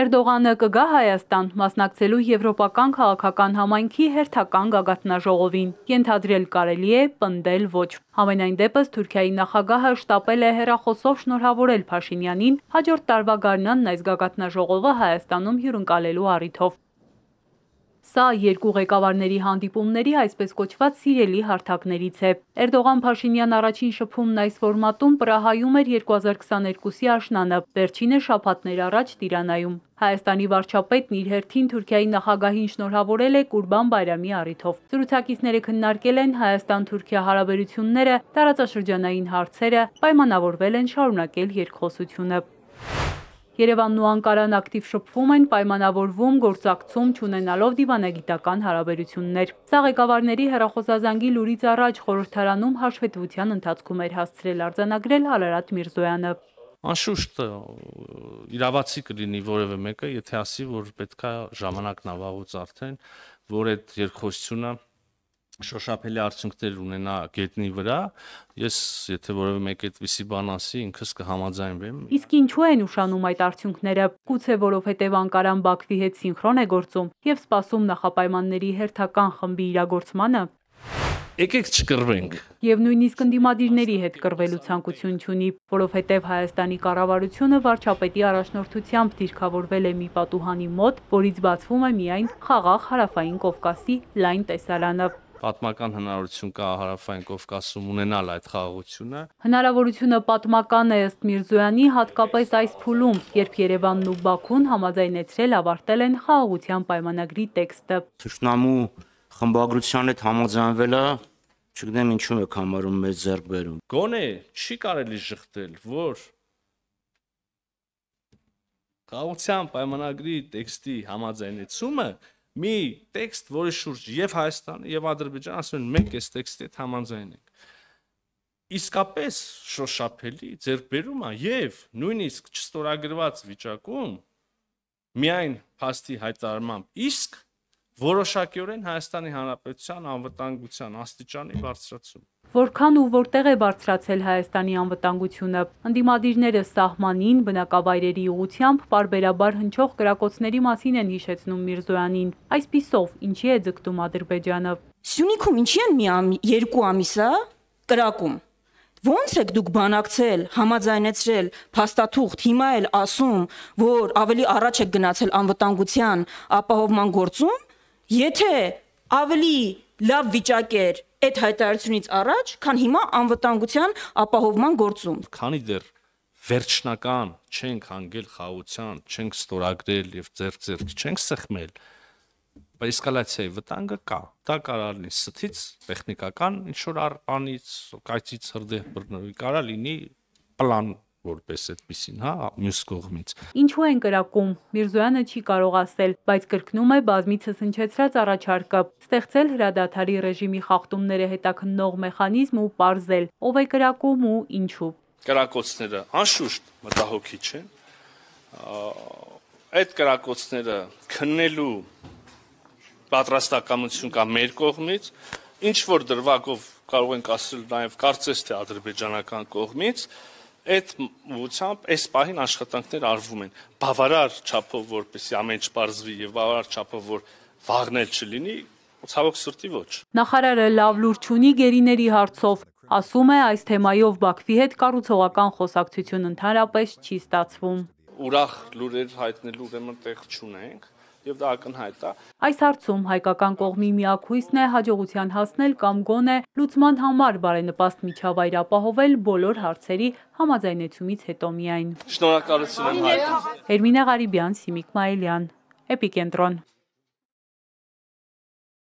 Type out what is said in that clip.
Էրդողանը կգա Հայաստան մասնակցելու եվրոպական քաղաքական համայնքի հերթական գագաթնաժողովին։ Ենթադրել կարելի է, պնդել ոչ։ Համենայն դեպս Թուրքիայի նախագահը շտապել է հեռախոսով շնորհավորել Փաշինյանին հաջորդ տարվա գարնանն այս գագաթնաժողովը Հայաստանում հյուրընկալելու առիթով։ Սա երկու ղեկավարների հանդիպումների այսպես կոչված սիրելի հարթակներից է։ Էրդողան-Փաշինյան առաջին շփումն այս ֆորմատում Պրահայում էր 2022-ի աշնանը, վերջինը շաբաթներ առաջ Տիրանայում։ Հայաստանի վարչապետն իր հերթին Թուրքիայի նախագահին շնորհավորել է Կուրբան Բայրամի առիթով։ Զրուցակիցները քննարկել են Հայաստան-Թուրքիա հարաբերությունները, տարածաշրջանային հարցերը, պայմանավորվել են շարունակել երկխոսությունը։ Երևանն ու Անկարան ակտիվ շփվում են, պայմանավորվում, գործակցում չունենալով դիվանագիտական հարաբերություններ։ Սա ղեկավարների հեռախոսազանգի լուրից առաջ խորհրդարանում հաշվետվության ընթացքում էր հասցրել արձանագրել Արարատ Միրզոյանը։ Անշուշտ իրավացի կլինի որևէ մեկը, եթե ասի, որ պետքա ժամանակն ավաղուց արդեն, որ այդ երկխոսությունը շոշափելի արդյունքներ ունենա գետնի վրա, ես եթե որևէ մեկ այդպիսի բան ասի, ինքս կհամաձայնվեմ։ Իսկ ինչու են ուշանում այդ արդյունքները։ Գուցե որովհետև Անկարան Բաքվի հետ սինխրոն է գործում եւ սպասում նախապայմանների հերթական խմբի իրագործմանը։ Եկեք չկռվենք։ Եվ նույնիսկ ընդդիմադիրների հետ կռվելու ցանկություն չունի, որովհետև Հայաստանի կառավարությունը վարչապետի առաջնորդությամբ դիրքավորվել է մի պատուհանի մոտ, որից բացվում է միայն խաղաղ Հարավային Կովկասի լայն տեսարանը։ Պատմական հնարավորություն կա Հարավային Կովկասում ունենալ այդ խաղաղությունը։ Հնարավորությունը պատմական է ըստ Միրզոյանի, հատկապես այս փուլում, երբ Երևանն ու Բաքուն համաձայնեցրել ավարտել են խաղաղության պայմանագրի տեքստը։ Թշնամու խմբագրության հետ համաձայնվելը չգիտեմ ինչու եք համարում մեծ ձեռքբերում։ Գոնե չի կարելի շղթել, որ խաղաղության պայմանագրի տեքստի համաձայնեցումը մի տեքստ, որի շուրջ եւ Հայաստանը եւ Ադրբեջանը ասում են մենք այս տեքստի հետ համաձայնենք։ Իսկապես շոշափելի ձեռքբերում է եւ նույնիսկ չստորագրված վիճակում միայն փաստի հայտարարմամբ իսկ որոշակիորեն Հայաստանի Հանրապետության անվտանգության աստիճանի բարձրացում։ Որքան ու որտեղ է բարձրացել Հայաստանի անվտանգությունը։ Ընդդիմադիրները սահմանին, բնակավայրերի ուղղությամբ պարբերաբար հնչող կրակոցների մասին են հիշեցնում Միրզոյանին։ Այսպիսով, ինչի է ձգտում Ադրբեջանը։ Սյունիքում ինչի են երկու ամիս կրակում։ Ոնց եք դուք բանակցել, համաձայնեցրել, փաստաթուղթ, հիմա էլ ասում, որ ավելի առաջ եք գնացել անվտանգության ապահովման գործում, եթե ավելի լավ վիճակ էր այդ հայտարարությունից առաջ, քան հիմա անվտանգության ապահովման գործում։ Քանի դեռ վերջնական չենք հանգել խաղաղության, չենք ստորագրել եւ ձեռք չենք սեղմել, էսկալացիայի վտանգը կա։ Դա կարող լինի ստից, տեխնիկական ինչ-որ արանից, կայծից հրդեհ բռնվի, կարող լինի պլան որպես այդպեսին, հա, մյուս կողմից։ Ինչու են կրակում, Միրզոյանը չի կարող ասել, բայց կրկնում է բազմիցս հնչեցրած առաջարկը՝ ստեղծել հրադադարի ռեժիմի խախտումները հետաքննող մեխանիզմ ու պարզել, ով է կրակում ու ինչու։ Կրակոցները անշուշտ մտահոգիչ են։ Այդ կրակոցները քննելու պատրաստակամություն կա մեր կողմից, ինչ որ դրվագով կարող ենք ասել նաև կարծես թե ադրբեջանական կողմից, այդ ուղղությամբ այս պահին աշխատանքներ արվում են։ Բավարար չափով, որպեսզի ամեն ինչ պարզվի եւ բավարար չափով, որ վաղն էլ չլինի, ցավոք սրտի ոչ։ Նախարարը լավ լուր չունի գերիների հարցով, ասում է այս թեմայով Բաքվի հետ կառուցողական խոսակցություն ընդհանրապես չի ստացվում։ Ուրախ լուրեր հայտնելու ուրեմն տեղ չունենք։ Եվ դա ակնհայտ է։ Այս հարցում հայկական կողմի միակույսն է հաջողության հասնել կամ գոնե լուծման համար բարենպաստ միջավայր ապահովել բոլոր հարցերի համաձայնեցումից հետո միայն։ Շնորհակալություն եմ հայտնում։ Էրմինե Ղարիբյան, Սիմիկ Մայիլյան, Էպիկենտրոն։